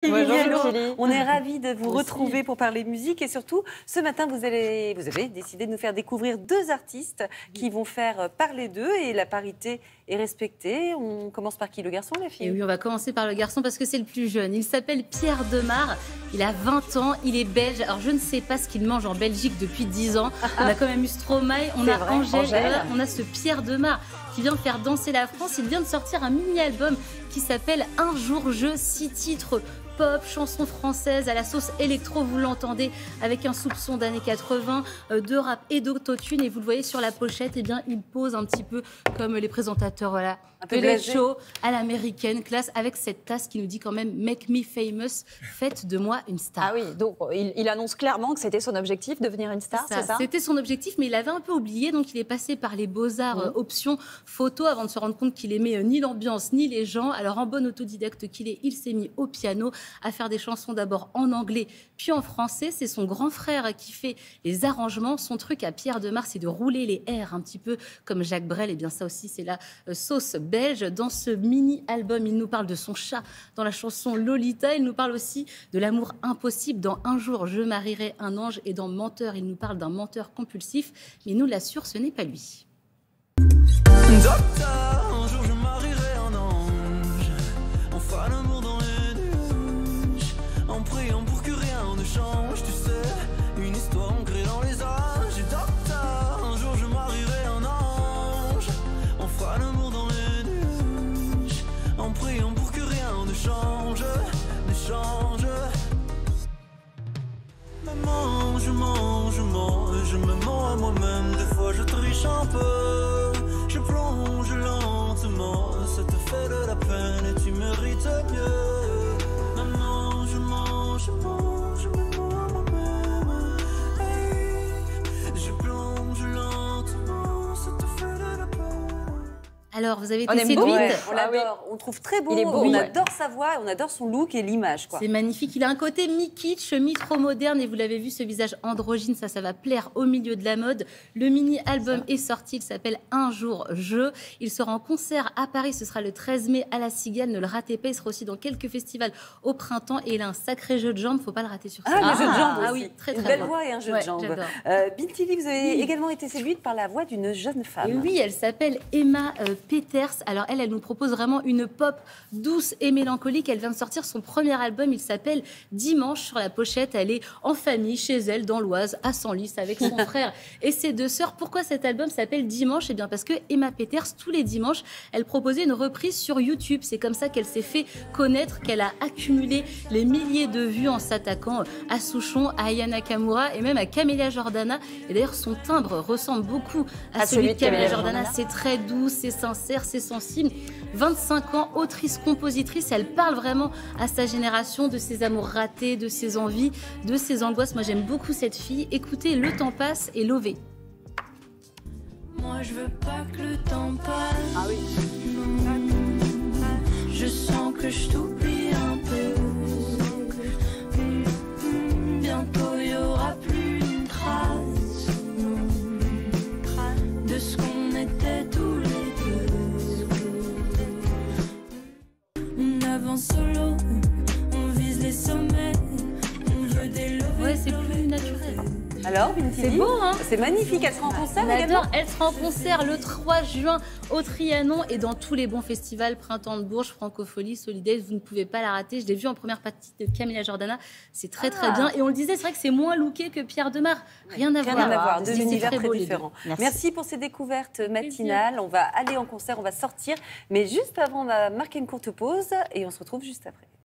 Bonjour Hello. Julie. On est ravis de vous Aussi. retrouver pour parler musique et surtout ce matin vous avez décidé de nous faire découvrir deux artistes qui vont faire parler d'eux et la parité est respectée. On commence par qui, le garçon ou la fille? Et oui, on va commencer par le garçon parce que c'est le plus jeune. Il s'appelle Pierre Demar, il a 20 ans, il est belge. Alors je ne sais pas ce qu'il mange en Belgique depuis 10 ans. On a quand même eu Stromae, on a vrai, Angèle, on a ce Pierre Demar qui vient faire danser la France. Il vient de sortir un mini-album qui s'appelle Un jour je, 6 titres pop, chansons françaises à la sauce électro, vous l'entendez, avec un soupçon d'années 80, de rap et d'autotune. Et vous le voyez sur la pochette, eh bien, il pose un petit peu comme les présentateurs, voilà, un peu de blasé. show à l'américaine, classe, avec cette tasse qui nous dit quand même « Make me famous », faites de moi une star. Ah oui, donc il annonce clairement que c'était son objectif, devenir une star, c'est ça? C'était son objectif, mais il avait un peu oublié, donc il est passé par les Beaux-Arts option photo avant de se rendre compte qu'il aimait ni l'ambiance ni les gens. Alors en bon autodidacte qu'il est, il s'est mis au piano à faire des chansons d'abord en anglais puis en français. C'est son grand frère qui fait les arrangements. Son truc à Pierre Demar, c'est de rouler les airs un petit peu comme Jacques Brel. Et bien ça aussi, c'est la sauce belge. Dans ce mini-album, il nous parle de son chat dans la chanson Lolita. Il nous parle aussi de l'amour impossible dans Un jour, je marierai un ange. Et dans Menteur, il nous parle d'un menteur compulsif. Mais il nous l'assure, ce n'est pas lui. Docteur, un jour je marierai un ange. On fera l'amour dans les nuages, en priant pour que rien ne change. Tu sais, une histoire ancrée dans les âges. Et docteur, un jour je marierai un ange. On fera l'amour dans les nuages, en priant pour que rien ne change, ne change. Maman, je mens, je me mens à moi-même. Des fois je triche un peu. Je plonge lentement, ça te fait de la peine et tu mérites mieux. Maman, je mens, je me mens à moi-même. Hey, je plonge lentement, ça te fait de la peine. Alors, vous avez On été aime séduite. beaucoup. Ouais, on Ah oui. l'adore, on le trouve très beau, Il est beau, on ouais. adore sa voix, on adore son look et l'image, quoi. C'est magnifique. Il a un côté mi-kitsch, mi-trop moderne. Et vous l'avez vu, ce visage androgyne, ça va plaire au milieu de la mode. Le mini-album est sorti. Il s'appelle Un jour, je. Il sera en concert à Paris. Ce sera le 13 mai à la Cigale. Ne le ratez pas. Il sera aussi dans quelques festivals au printemps. Et il a un sacré jeu de jambes. Faut pas le rater sur scène. Ah, le jeu de jambes Ah aussi. oui, très, Une très belle bon. voix et un jeu Ouais, de jambes. j'adore. Bintili, vous avez également été séduite par la voix d'une jeune femme. Et oui, elle s'appelle Emma Peters. Alors elle nous propose vraiment une pop douce et mélancolique. Elle vient de sortir son premier album, il s'appelle Dimanche. Sur la pochette, elle est en famille chez elle, dans l'Oise, à Senlis, avec son frère et ses deux sœurs. Pourquoi cet album s'appelle Dimanche? Eh bien parce que Emma Peters, tous les dimanches, elle proposait une reprise sur YouTube. C'est comme ça qu'elle s'est fait connaître, qu'elle a accumulé les milliers de vues en s'attaquant à Souchon, à Aya Nakamura et même à Camélia Jordana. Et d'ailleurs, son timbre ressemble beaucoup à celui de Camélia Jordana. C'est très doux, c'est sincère, c'est sensible. 25 ans, autrice-compositrice, elle parle vraiment à sa génération de ses amours ratés, de ses envies, de ses angoisses. Moi, j'aime beaucoup cette fille. Écoutez, Le temps passe et Lové. Moi je veux pas que le temps passe. Ah oui. Non. Je sens que je t'oublie un peu. Bientôt il y aura plus une trace de ce qu'on était tous les deux. On avance solo, on vise les sommets, on veut des levées. Ouais, c'est plus naturel. Alors, Bintili, C'est beau, hein? C'est magnifique, elle sera en concert On également. adore. Elle sera en concert le 3 juin au Trianon et dans tous les bons festivals, Printemps de Bourges, Francophonie, Solidays. Vous ne pouvez pas la rater. Je l'ai vue en première partie de Camélia Jordana. C'est très, très bien. Et on le disait, c'est vrai que c'est moins looké que Pierre Demar. Rien à Rien voir. à voir, deux C'est univers très très beau, les deux. différents. Merci. Merci pour ces découvertes matinales. On va aller en concert, on va sortir. Mais juste avant, on va marquer une courte pause et on se retrouve juste après.